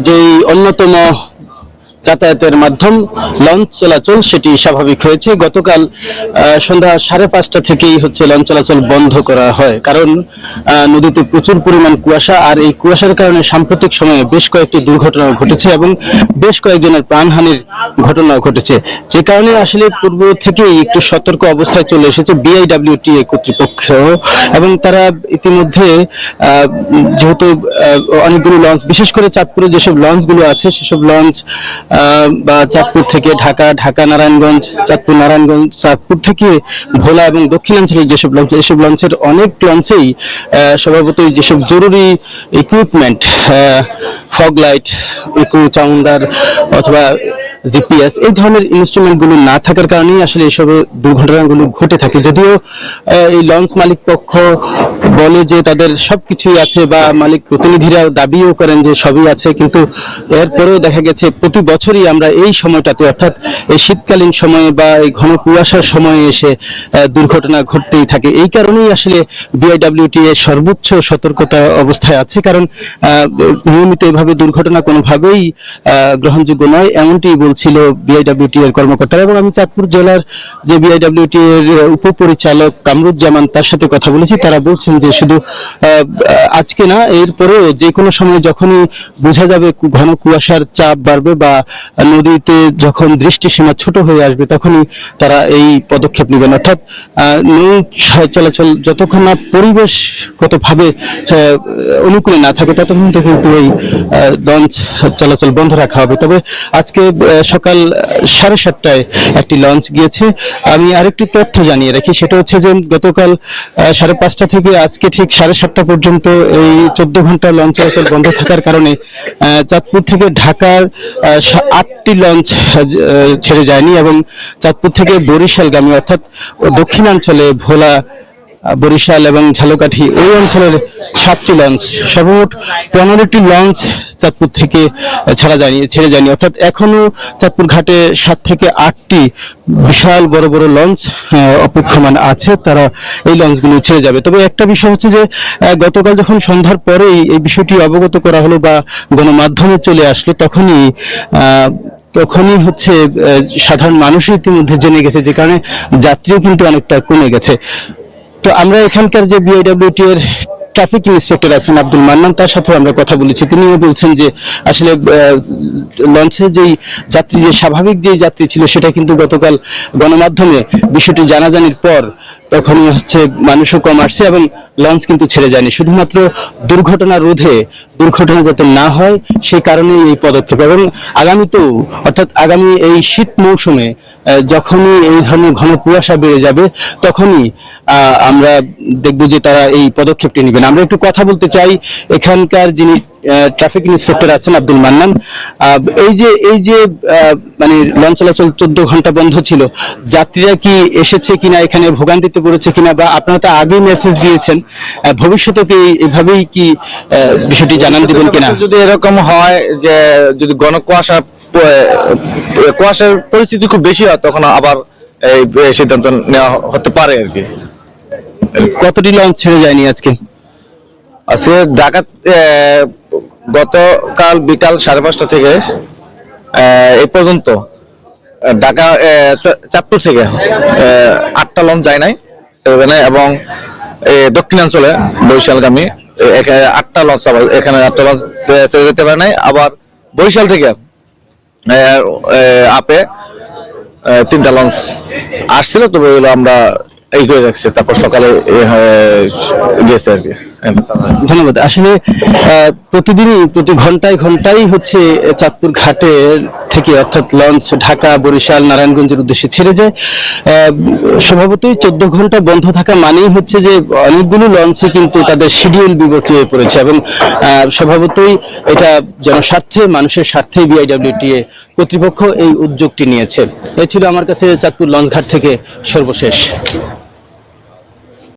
যেই অন্যতম যাতায়াতের মাধ্যম লঞ্চ চলাচল সেটি স্বাভাবিক হয়েছে। গতকাল সন্ধ্যা 5:30 থেকেই লঞ্চ চলাচল বন্ধ করা হয়, কারণ নদীতে প্রচুর পরিমাণ কুয়াশা, আর এই কুয়াশার কারণে সাম্প্রতিক সময়ে বেশ কয়েকটি দুর্ঘটনা ঘটেছে এবং বেশ কয়েকজনের প্রাণহানির ঘটনা ঘটেছে, যে কারণে আসলে পূর্ব থেকেই একটু সতর্ক অবস্থায় চলে এসেছে বিআইডব্লিউটিএ কর্তৃপক্ষ। এবং তারা ইতিমধ্যে যেহেতু অনেকগুলো লঞ্চ, বিশেষ করে চাঁদপুরে যেসব লঞ্চগুলো আছে সেসব লঞ্চ বা চাঁদপুর থেকে ঢাকা, ঢাকা নারায়ণগঞ্জ, চাঁদপুর নারায়ণগঞ্জ, চাঁদপুর থেকে ভোলা এবং দক্ষিণাঞ্চলের যেসব লঞ্চ, এসব লঞ্চের অনেক লঞ্চেই স্বভাবতই যেসব জরুরি ইকুইপমেন্ট, ফগ লাইট, ইকো চাউন্ডার অথবা জিপিএস, এই ধরনের ইনস্ট্রুমেন্টগুলো না থাকার কারণেই আসলে এইসব দুর্ঘটনাগুলো ঘটে থাকে। যদিও এই লঞ্চ মালিক পক্ষ বলে যে তাদের সবকিছুই আছে, বা মালিক প্রতিনিধিরা দাবিও করেন যে সবই আছে, কিন্তু এরপরেও দেখা গেছে প্রতি বছরই আমরা এই সময়টাতে, অর্থাৎ এই শীতকালীন সময়ে বা এই ঘন কুয়াশার সময়ে এসে দুর্ঘটনা ঘটতেই থাকে। এই কারণেই আসলে বিআইডব্লিউটিএ সর্বোচ্চ সতর্কতা অবস্থায় আছে, কারণ নিয়মিত এভাবে দুর্ঘটনা কোনোভাবেই গ্রহণযোগ্য নয়, এমনটি বলছিল বিআইডব্লিউটিএ এর কর্মকর্তারা। এবং আমি চাঁদপুর জেলার যে বিআইডব্লিউটিএ এর উপপরিচালক কামরুজ্জামান, তার সাথে কথা বলেছি। তারা বলছেন যে শুধু আজকে না, এরপরেও যে কোনো সময় যখনই বোঝা যাবে ঘন কুয়াশার চাপ বাড়বে বা নদীতে যখন দৃষ্টিসীমা ছোট হয়ে আসবে, তখনই তারা এই পদক্ষেপ নেবেন। অর্থাৎ নৌ চলাচল যতক্ষণ না পরিবেশগতভাবে অনুকূলে না থাকে ততক্ষণ কিন্তু এই লঞ্চ চলাচল বন্ধ রাখা হবে। তবে আজকে সকাল 7:30টায় একটি লঞ্চ গিয়েছে। আমি আরেকটি তথ্য জানিয়ে রাখি, সেটা হচ্ছে যে গতকাল 5:30 থেকে আজকে ঠিক 7:30 পর্যন্ত এই 14 ঘন্টা লঞ্চ চলাচল বন্ধ থাকার কারণে চাঁদপুর থেকে ঢাকার 8টি লঞ্চ ছেড়ে যায়নি, এবং চাঁদপুর থেকে বরিশালগামী, অর্থাৎ দক্ষিণাঞ্চলে ভোলা, বরিশাল এবং ঝালকাঠি ওই অঞ্চলের 7টি লঞ্চ, সর্বমোট 15টি লঞ্চ চাঁদপুর থেকে ছেড়ে যায়নি। অর্থাৎ এখনো চাঁদপুর ঘাটে 7 থেকে 8টি বিশাল বড় বড় লঞ্চ অপেক্ষমান আছে, তারা এই লঞ্চগুলো ছেড়ে যাবে। তবে একটা বিষয় হচ্ছে যে গতকাল যখন সন্ধ্যার পরেই এই বিষয়টি অবগত করা হলো বা গণমাধ্যমে চলে আসলো, তখনই সাধারণ মানুষ ইতিমধ্যে জেনে গেছে, যে কারণে যাত্রীও কিন্তু অনেকটা কমে গেছে। তো আমরা এখানকার যে বিআইডব্লিউটি এর ট্রাফিক ইন্সপেক্টর আছেন আব্দুল মান্নান, তার সাথে আমরা কথা বলেছি। তিনিও বলছেন যে আসলে লঞ্চে যেই যাত্রী, যে স্বাভাবিক যেই যাত্রী ছিল, সেটা কিন্তু গতকাল গণমাধ্যমে বিষয়টি জানাজানির পর তখনই মানুষও কম আসছে এবং লঞ্চ কিন্তু ছেড়ে যায়নি। শুধুমাত্র দুর্ঘটনা রোধে, দুর্ঘটনা যাতে না হয় সেই কারণেই এই পদক্ষেপ। এবং আগামীতেও, অর্থাৎ আগামী এই শীত মৌসুমে যখনই এই ধরনের ঘন কুয়াশা বেড়ে যাবে, তখনই আমরা দেখব যে তারা এই পদক্ষেপটি নেবেন। আমরা একটু কথা বলতে চাই এখানকার যিনি ট্রাফিক ইন্সপেক্টর আছেন আব্দুল মান্নান। এই যে মানে লঞ্চ চলাচল 14 ঘন্টা বন্ধ ছিল, যাত্রীরা কি এসেছে কিনা, এখানে ভোগান্তিতে পড়েছে কিনা, বা আপনারা তো আগেই মেসেজ দিয়েছেন, ভবিষ্যতে এইভাবেই কি বিষয়টি জানান দিবেন কিনা? যদি এরকম হয় যে যদি ঘন কুয়াশার পরিস্থিতি খুব বেশি হয়, তখন আবার এই সিদ্ধান্ত নেওয়া হতে পারে আর কি। কতটি লঞ্চ ছেড়ে যায়নি আজকে? ঢাকা গতকাল বিকাল 5:30 থেকে এই পর্যন্ত ঢাকা চাঁদপুর থেকে 8টা লঞ্চ যায় নাই এবং দক্ষিণাঞ্চলে বরিশালগামী 8টা লঞ্চ, আবার এখানে 8টা লঞ্চ ছেড়ে যেতে পারে নাই। আবার বরিশাল থেকে আপে 3টা লঞ্চ আসছিল, তবে এগুলো আমরা এই করে রাখছি, তারপর সকালে গেছে আর কি। ধন্যবাদ। আসলে প্রতিদিনই প্রতি ঘন্টায় চাঁদপুর ঘাটে থেকে, অর্থাৎ লঞ্চ ঢাকা, বরিশাল, নারায়ণগঞ্জের উদ্দেশ্যে ছেড়ে যায়। স্বভাবতই 14 ঘন্টা বন্ধ থাকা মানেই যে অনেকগুলো লঞ্চে কিন্তু তাদের শিডিউল বিবর্তিত হয়ে পড়েছে, এবং স্বভাবতই এটা জনস্বার্থে, মানুষের স্বার্থে বিআইডব্লিউটিএ কর্তৃপক্ষ এই উদ্যোগটি নিয়েছে। এ ছিল আমার কাছে চাঁদপুর লঞ্চ ঘাট থেকে সর্বশেষ।